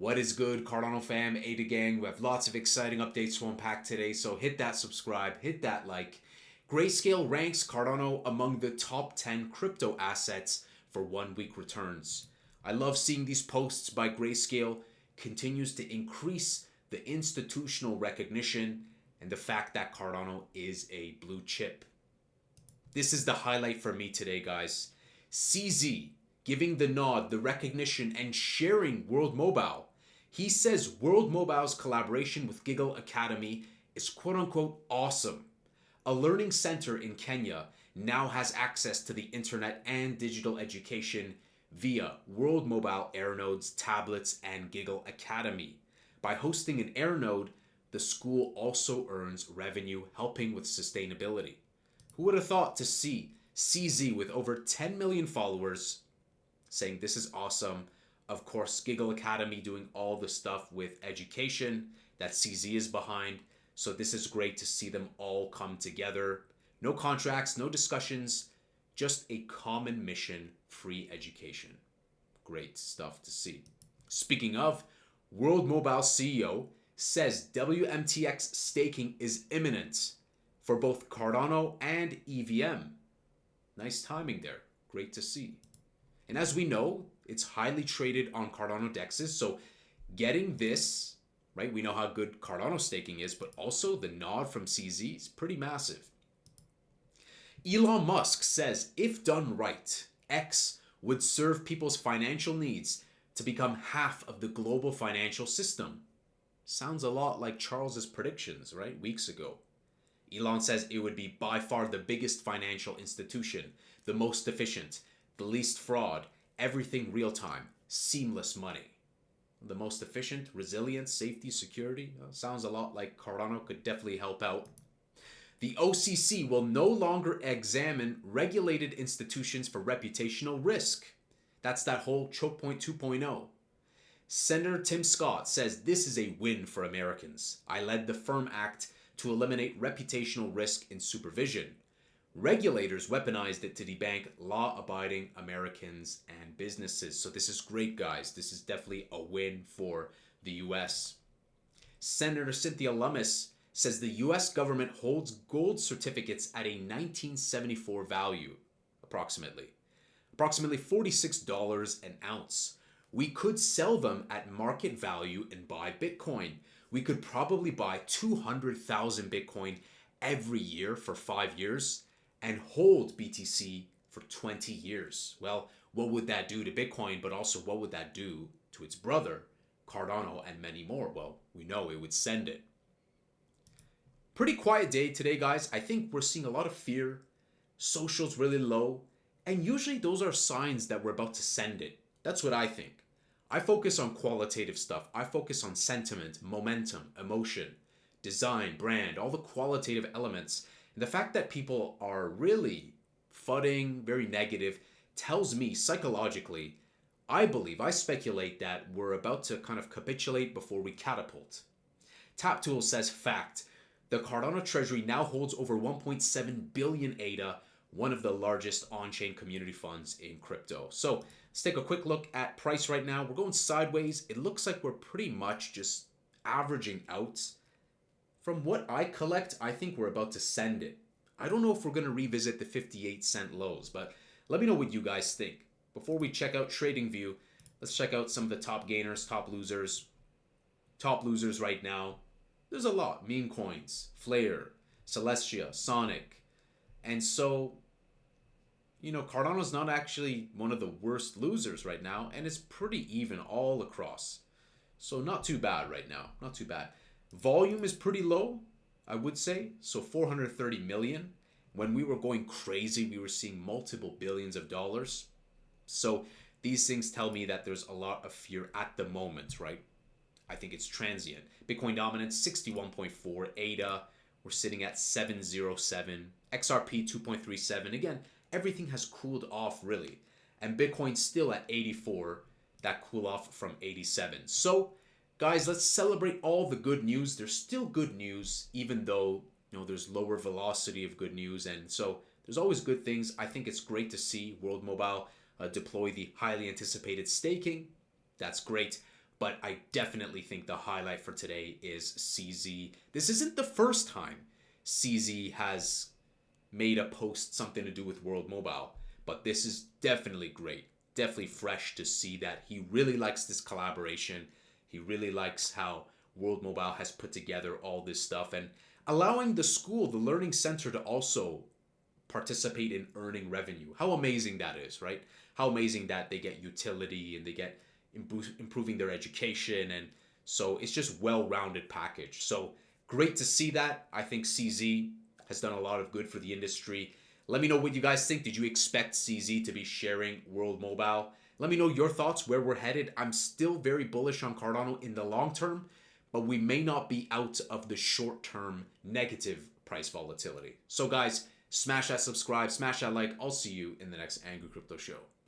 What is good, Cardano fam, ADA gang? We have lots of exciting updates to unpack today, so hit that subscribe, hit that like. Grayscale ranks Cardano among the top 10 crypto assets for 1 week returns. I love seeing these posts by Grayscale continues to increase the institutional recognition and the fact that Cardano is a blue chip. This is the highlight for me today, guys. CZ giving the nod, the recognition, and sharing World Mobile. He says World Mobile's collaboration with Giggle Academy is quote-unquote awesome. A learning center in Kenya now has access to the internet and digital education via World Mobile AirNodes, tablets, and Giggle Academy. By hosting an AirNode, the school also earns revenue helping with sustainability. Who would have thought to see CZ with over 10 million followers saying this is awesome? Of course, Giggle Academy doing all the stuff with education that CZ is behind. So this is great to see them all come together. No contracts, no discussions, just a common mission, free education. Great stuff to see. Speaking of, World Mobile CEO says WMTX staking is imminent for both Cardano and EVM. Nice timing there. Great to see. And as we know, it's highly traded on Cardano dexes. So getting this, right, we know how good Cardano staking is, but also the nod from CZ is pretty massive. Elon Musk says if done right, X would serve people's financial needs to become half of the global financial system. Sounds a lot like Charles's predictions, right, weeks ago. Elon says it would be by far the biggest financial institution, the most efficient, the least fraud, everything real time, seamless money. The most efficient, resilient, safety, security. Sounds a lot like Cardano could definitely help out. The OCC will no longer examine regulated institutions for reputational risk. That's that whole choke point 2.0. Senator Tim Scott says this is a win for Americans. I led the FIRM Act to eliminate reputational risk in supervision. Regulators weaponized it to debank law-abiding Americans and businesses. So this is great, guys. This is definitely a win for the U.S. Senator Cynthia Lummis says the U.S. government holds gold certificates at a 1974 value, approximately $46 an ounce. We could sell them at market value and buy Bitcoin. We could probably buy 200,000 Bitcoin every year for 5 years and hold BTC for 20 years. Well, what would that do to Bitcoin, but also what would that do to its brother, Cardano, and many more? Well, we know it would send it. Pretty quiet day today, guys. I think we're seeing a lot of fear. Social's really low. And usually those are signs that we're about to send it. That's what I think. I focus on qualitative stuff. I focus on sentiment, momentum, emotion, design, brand, all the qualitative elements. And the fact that people are really fudding, very negative, tells me psychologically, I speculate that we're about to kind of capitulate before we catapult. TapTool says fact. The Cardano treasury now holds over 1.7 billion ADA, one of the largest on-chain community funds in crypto. So let's take a quick look at price right now. We're going sideways. It looks like we're pretty much just averaging out. From what I collect, I think we're about to send it. I don't know if we're going to revisit the 58-cent lows, but let me know what you guys think. Before we check out TradingView, let's check out some of the top gainers, top losers. Top losers right now, there's a lot. Meme coins, Flare, Celestia, Sonic. And so, Cardano's not actually one of the worst losers right now, and it's pretty even all across. So not too bad right now, not too bad. Volume is pretty low, I would say, so 430 million. When we were going crazy, we were seeing multiple billions of dollars. So these things tell me that there's a lot of fear at the moment, right? I think it's transient. Bitcoin dominance, 61.4. ADA, we're sitting at 707. XRP, 2.37. Again, everything has cooled off, really. And Bitcoin still at 84. That cool off from 87. So, guys, let's celebrate all the good news. There's still good news, even though there's lower velocity of good news. And so there's always good things. I think it's great to see World Mobile deploy the highly anticipated staking. That's great. But I definitely think the highlight for today is CZ. This isn't the first time CZ has made a post something to do with World Mobile, but this is definitely great. Definitely fresh to see that he really likes this collaboration. He really likes how World Mobile has put together all this stuff and allowing the school, the learning center, to also participate in earning revenue. How amazing that is, right? How amazing that they get utility and they get improving their education. And so it's just well-rounded package. So great to see that. I think CZ has done a lot of good for the industry. Let me know what you guys think. Did you expect CZ to be sharing World Mobile? Let me know your thoughts, where we're headed. I'm still very bullish on Cardano in the long term, but we may not be out of the short-term negative price volatility. So guys, smash that subscribe, smash that like. I'll see you in the next Angry Crypto Show.